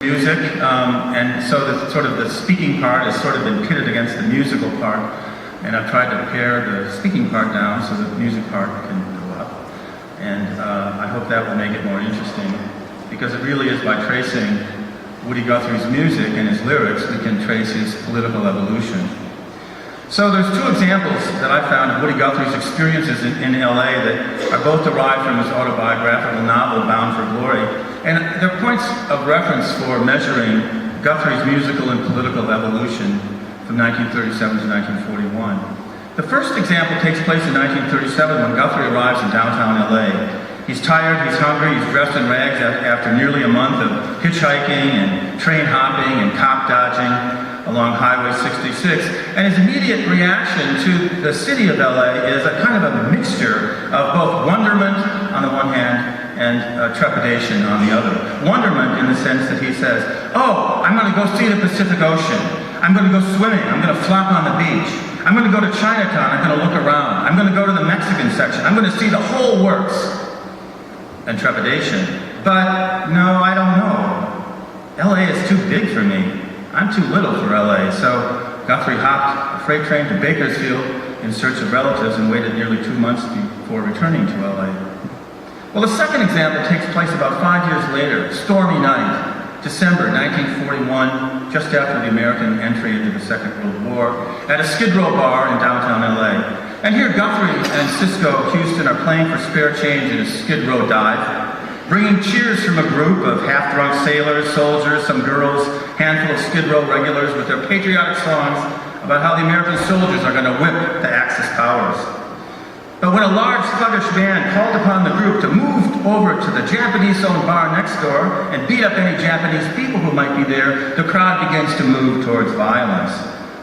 music, and so the speaking part has sort of been pitted against the musical part, and I've tried to pare the speaking part down so the music part can go up, and I hope that will make it more interesting, because it really is by tracing Woody Guthrie's music and his lyrics we can trace his political evolution. So there's two examples that I found of Woody Guthrie's experiences in LA that are both derived from his autobiographical novel, Bound for Glory. And they're points of reference for measuring Guthrie's musical and political evolution from 1937 to 1941. The first example takes place in 1937 when Guthrie arrives in downtown LA. He's tired, he's hungry, he's dressed in rags after nearly a month of hitchhiking and train hopping and cop dodging along Highway 66, and his immediate reaction to the city of LA is a kind of a mixture of both wonderment on the one hand and trepidation on the other. Wonderment in the sense that he says, oh, I'm going to go see the Pacific Ocean, I'm going to go swimming, I'm going to flop on the beach, I'm going to go to Chinatown, I'm going to look around, I'm going to go to the Mexican section, I'm going to see the whole works. And trepidation, but no, I don't know. LA is too big for me. I'm too little for LA, so Guthrie hopped a freight train to Bakersfield in search of relatives and waited nearly 2 months before returning to LA. Well, the second example takes place about 5 years later, stormy night, December 1941, just after the American entry into the Second World War, at a Skid Row bar in downtown LA. And here Guthrie and Cisco Houston are playing for spare change in a Skid Row dive, bringing cheers from a group of half-drunk sailors, soldiers, some girls, handful of Skid Row regulars with their patriotic songs about how the American soldiers are going to whip the Axis powers. But when a large sluggish band called upon the group to move over to the Japanese-owned bar next door and beat up any Japanese people who might be there, the crowd begins to move towards violence.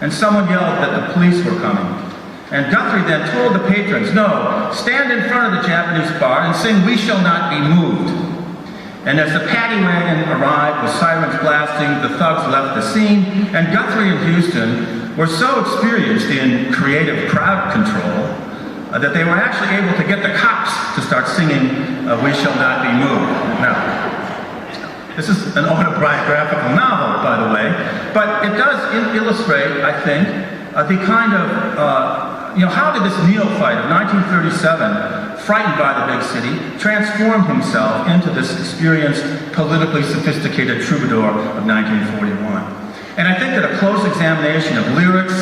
And someone yelled that the police were coming. And Guthrie then told the patrons, no, stand in front of the Japanese bar and sing "We Shall Not Be Moved." And as the paddy wagon arrived with sirens blasting, the thugs left the scene, and Guthrie and Houston were so experienced in creative crowd control that they were actually able to get the cops to start singing "We Shall Not Be Moved." Now, this is an autobiographical novel, by the way, but it does illustrate, I think, the kind of how did this neophyte of 1937, frightened by the big city, transform himself into this experienced, politically sophisticated troubadour of 1941? And I think that a close examination of lyrics,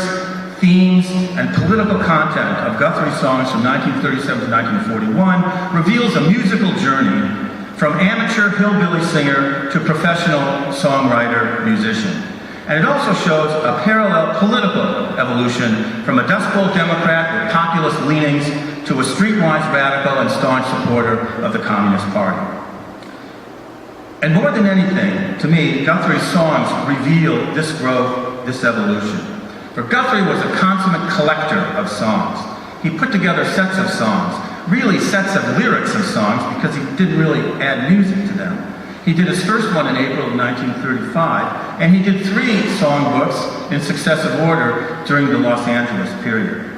themes, and political content of Guthrie's songs from 1937 to 1941 reveals a musical journey from amateur hillbilly singer to professional songwriter-musician. And it also shows a parallel political evolution from a Dust Bowl Democrat with populist leanings to a streetwise radical and staunch supporter of the Communist Party. And more than anything, to me, Guthrie's songs reveal this growth, this evolution. For Guthrie was a consummate collector of songs. He put together sets of songs, really sets of lyrics of songs, because he didn't really add music to them. He did his first one in April of 1935, and he did 3 songbooks in successive order during the Los Angeles period.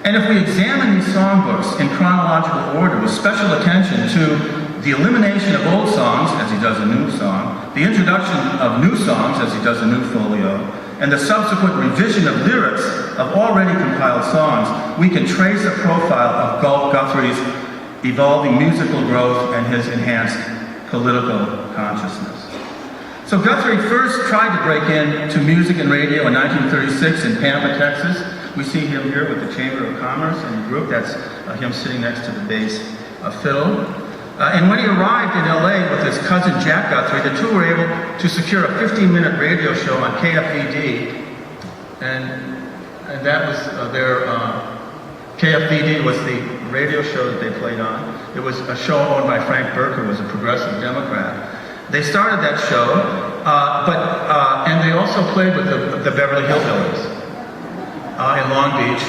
And if we examine these songbooks in chronological order with special attention to the elimination of old songs, as he does a new song, the introduction of new songs, as he does a new folio, and the subsequent revision of lyrics of already compiled songs, we can trace a profile of Guthrie's evolving musical growth and his enhanced political consciousness. So Guthrie first tried to break into music and radio in 1936 in Pampa, Texas. We see him here with the Chamber of Commerce and the group. That's him sitting next to the bass fiddle. And when he arrived in LA with his cousin Jack Guthrie, the two were able to secure a 15-minute radio show on KFVD. And that was KFVD was the radio show that they played on. It was a show owned by Frank Burke, who was a progressive Democrat. They started that show, and they also played with the Beverly Hillbillies in Long Beach.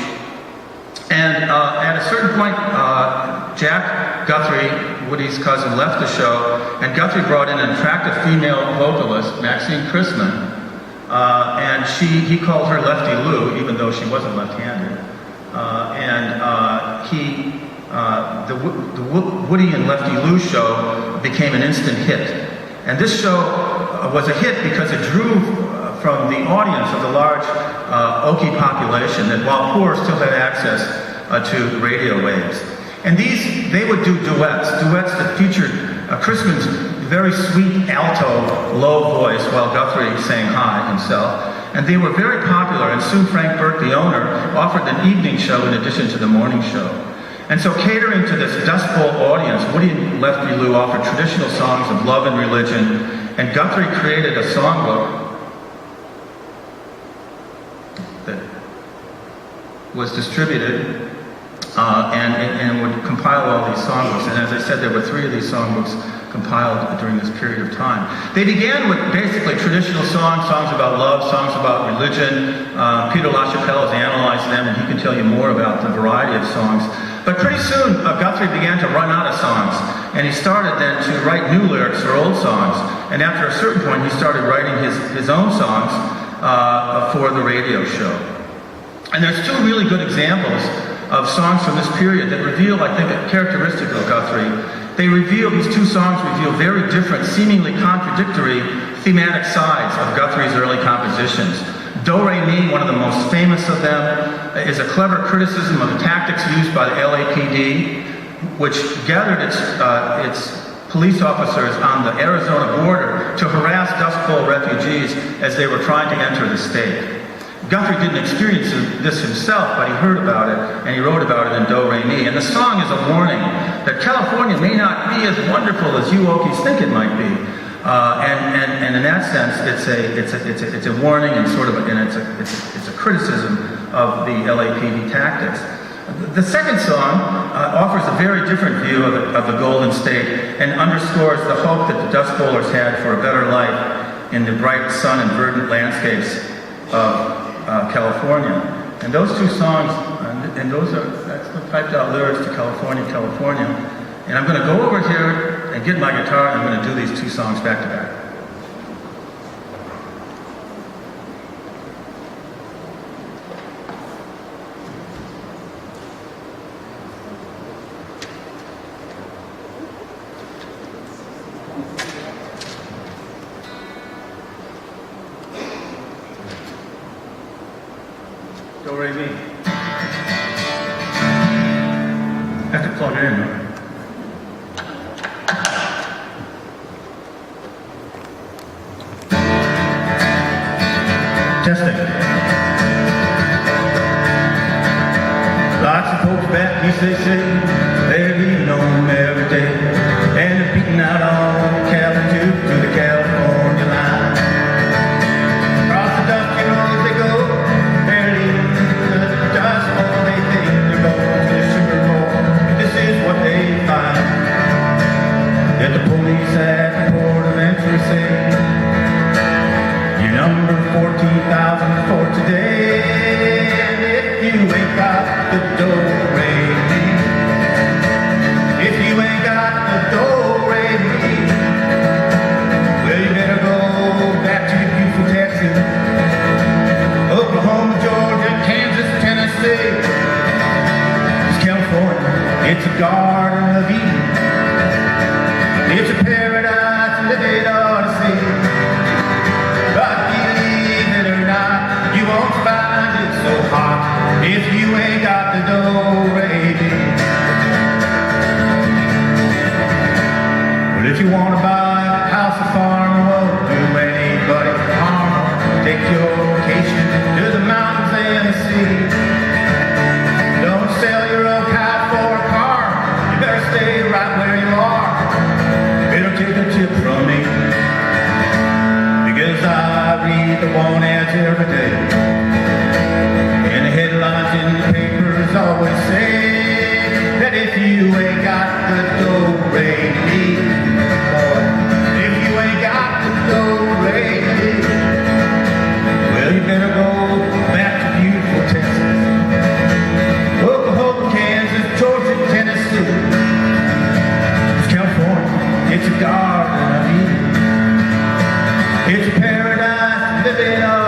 And at a certain point, Jack Guthrie, Woody's cousin, left the show, and Guthrie brought in an attractive female vocalist, Maxine Chrisman, and he called her Lefty Lou, even though she wasn't left-handed. The Woody and Lefty Lou show became an instant hit. And this show was a hit because it drew from the audience of the large Okie population that, while poor, still had access to the radio waves. And they would do duets that featured Chrisman's very sweet alto, low voice, while Guthrie sang high himself. And they were very popular, and soon Frank Burke, the owner, offered an evening show in addition to the morning show. And so, catering to this Dust Bowl audience, Woody and Lefty Lou offered traditional songs of love and religion, and Guthrie created a songbook that was distributed and would compile all these songbooks. And as I said, there were 3 of these songbooks compiled during this period of time. They began with basically traditional songs about love, songs about religion. Peter LaChapelle has analyzed them, and he can tell you more about the variety of songs. But pretty soon, Guthrie began to run out of songs, and he started then to write new lyrics for old songs. And after a certain point, he started writing his own songs for the radio show. And there's 2 really good examples of songs from this period that reveal, I think, a characteristic of Guthrie. These 2 songs reveal very different, seemingly contradictory thematic sides of Guthrie's early compositions. Do Re Mi, one of the most famous of them, is a clever criticism of the tactics used by the LAPD, which gathered its police officers on the Arizona border to harass Dust Bowl refugees as they were trying to enter the state. Guthrie didn't experience this himself, but he heard about it, and he wrote about it in Do Re Mi. And the song is a warning that California may not be as wonderful as you Okies think it might be. And in that sense, it's a warning and it's a criticism of the LAPD tactics. The second song offers a very different view of the Golden State and underscores the hope that the Dust Bowlers had for a better life in the bright sun and verdant landscapes of California. And those 2 songs, that's the piped out lyrics to California, California. And I'm going to go over here and get my guitar, and I'm going to do these 2 songs back to back. Do Re Mi. Have to plug it in, though. Testing. Lots of folks back east, they say, they're leaving home every day, and they're beating out on Cali to the California line. Across the dusty roads they go, they're leaving the Dust Bowl, they think they're going to the Sugar Bowl, but this is what they find. Yet the police at the port of entry say, you're number 14,000 for today, and if you ain't got the do-re-mi, if you ain't got the do-re-mi, well, you better go back to your beautiful Texas, Oklahoma, Georgia, Kansas, Tennessee. 'Cause California, it's a garden of Eden, it's a paradise that they ought to see. You won't find it so hot if you ain't got the do-re-mi. Well, if you want to buy a house or farm, won't do anybody harm. Take your vacation to the mountains and the sea. Don't sell your old house for a car. You better stay right where you are. Better take a tip from me, because I read the one ads every day, and the headlines in the papers always say that if you ain't got the do-re-mi, if you ain't got the do-re-mi, well, you better go back to beautiful Texas, Oklahoma, Kansas, Georgia, Tennessee. 'Cause California, it's a garden of Eden, it's a paradise living on.